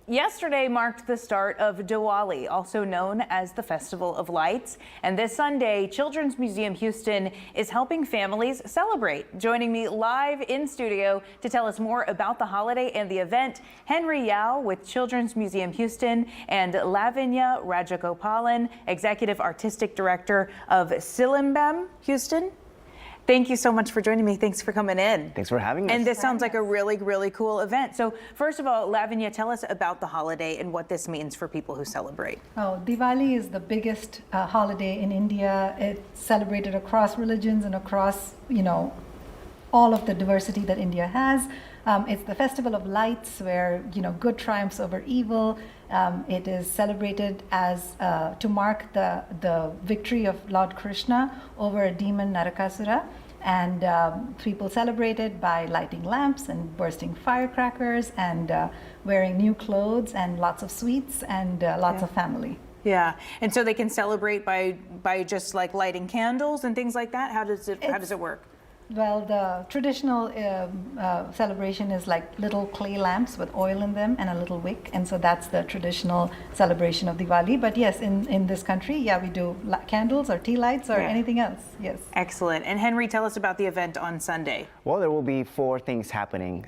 Yesterday marked the start of Diwali, also known as the Festival of Lights. And this Sunday, Children's Museum Houston is helping families celebrate. Joining me live in studio to tell us more about the holiday and the event, Henry Yao with Children's Museum Houston and Lavinya Rajagopalan, Executive Artistic Director of Silimbam Houston. Thank you so much for joining me. Thanks for coming in. Thanks for having us. And this sounds like a really, really cool event. So first of all, Lavinya, tell us about the holiday and what this means for people who celebrate. Oh, Diwali is the biggest holiday in India. It's celebrated across religions and across, all of the diversity that India has. It's the festival of lights where, good triumphs over evil. It is celebrated as to mark the victory of Lord Krishna over a demon Narakasura. And people celebrate it by lighting lamps and bursting firecrackers and wearing new clothes and lots of sweets and lots of family. Yeah, and so they can celebrate by just like lighting candles and things like that. How does it work? Well, the traditional celebration is like little clay lamps with oil in them and a little wick, and so that's the traditional celebration of Diwali. But yes, in this country, we do candles or tea lights or anything else. Yes. Excellent. And Henry, tell us about the event on Sunday. Well, there will be 4 things happening.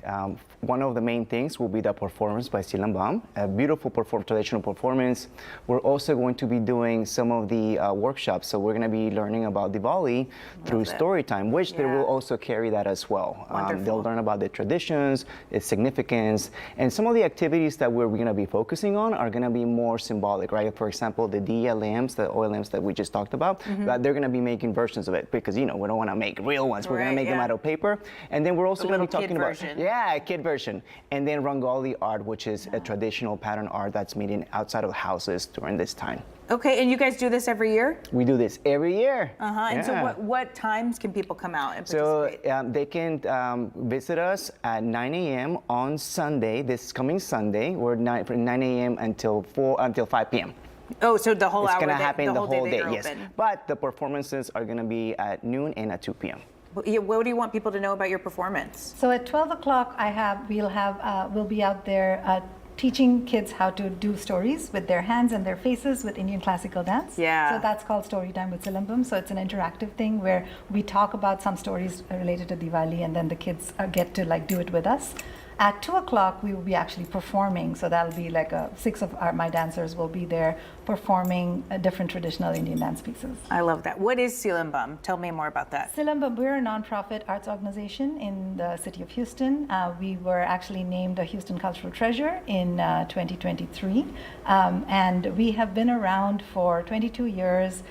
One of the main things will be the performance by Silimbam, a beautiful traditional performance. We're also going to be doing some of the workshops, so we're going to be learning about Diwali through story time, which there will also carry that as well. They'll learn about the traditions, its significance, and some of the activities that we're going to be focusing on are going to be more symbolic, right? For example, the diya lamps, the oil lamps that we just talked about, that they're going to be making versions of it because, we don't want to make real ones. We're going to make them out of paper. And then we're also going to be talking about, a kid version. And then Rangoli art, which is a traditional pattern art that's made outside of houses during this time. Okay, and you guys do this every year? We do this every year. And so what times can people come out and participate? So they can visit us at 9 a.m. on Sunday, this coming Sunday. We're from 9 a.m. until 5 p.m. Oh, so the whole hour? It's going to happen the whole day, yes. Open. But the performances are going to be at noon and at 2 p.m. What do you want people to know about your performance? So at 12 o'clock, we'll be out there teaching kids how to do stories with their hands and their faces with Indian classical dance. Yeah. So that's called Story Time with Silimbam. So it's an interactive thing where we talk about some stories related to Diwali and then the kids get to do it with us. At 2 o'clock, we will be actually performing. So that'll be like 6 of my dancers will be there performing different traditional Indian dance pieces. I love that. What is Silimbam? Tell me more about that. Silimbam, we're a nonprofit arts organization in the city of Houston. We were actually named a Houston Cultural Treasure in 2023. And we have been around for 22 years.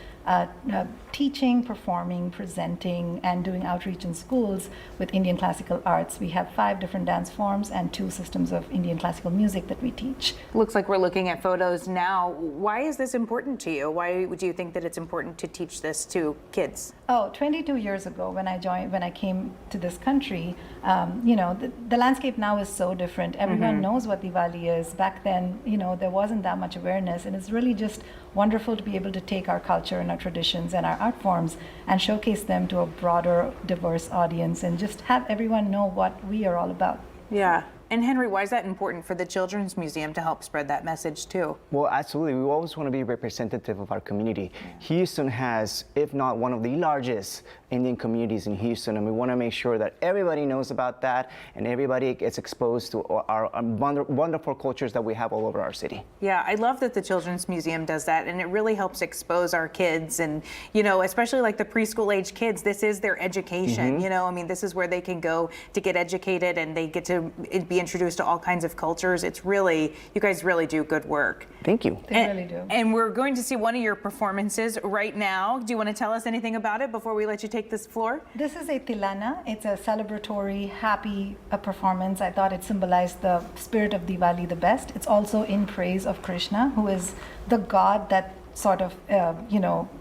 Teaching, performing, presenting, and doing outreach in schools with Indian classical arts. We have 5 different dance forms and 2 systems of Indian classical music that we teach. Looks like we're looking at photos now. Why is this important to you? Why do you think that it's important to teach this to kids? 22 years ago when I came to this country, the landscape now is so different. Everyone knows what Diwali is. Back then, there wasn't that much awareness, and it's really just wonderful to be able to take our culture and our traditions and our art forms and showcase them to a broader, diverse audience and just have everyone know what we are all about. Yeah. And Henry, why is that important for the Children's Museum to help spread that message too? Well, absolutely. We always want to be representative of our community. Houston has, if not one of the largest Indian communities in Houston, and we want to make sure that everybody knows about that and everybody gets exposed to our wonderful cultures that we have all over our city. Yeah, I love that the Children's Museum does that, and it really helps expose our kids and, especially like the preschool age kids, this is their education, this is where they can go to get educated and they get to be introduced to all kinds of cultures. You guys really do good work. Thank you. They really do. And we're going to see one of your performances right now. Do you want to tell us anything about it before we let you take this floor? This is a Tilana. It's a celebratory, happy performance. I thought it symbolized the spirit of Diwali the best. It's also in praise of Krishna, who is the god that sort of,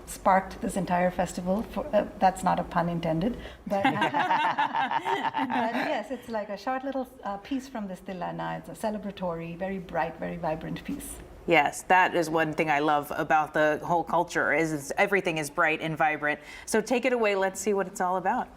sparked this entire festival. That's not a pun intended, but, but yes, it's like a short little piece from this Tilana. It's a celebratory, very bright, very vibrant piece. Yes, that is one thing I love about the whole culture is everything is bright and vibrant. So take it away. Let's see what it's all about.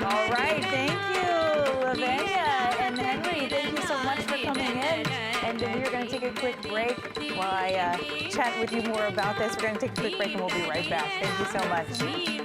All right, thank you, Lavenia and Henry. Thank you so much for coming in. And we are going to take a quick break while I chat with you more about this. We're going to take a quick break and we'll be right back. Thank you so much.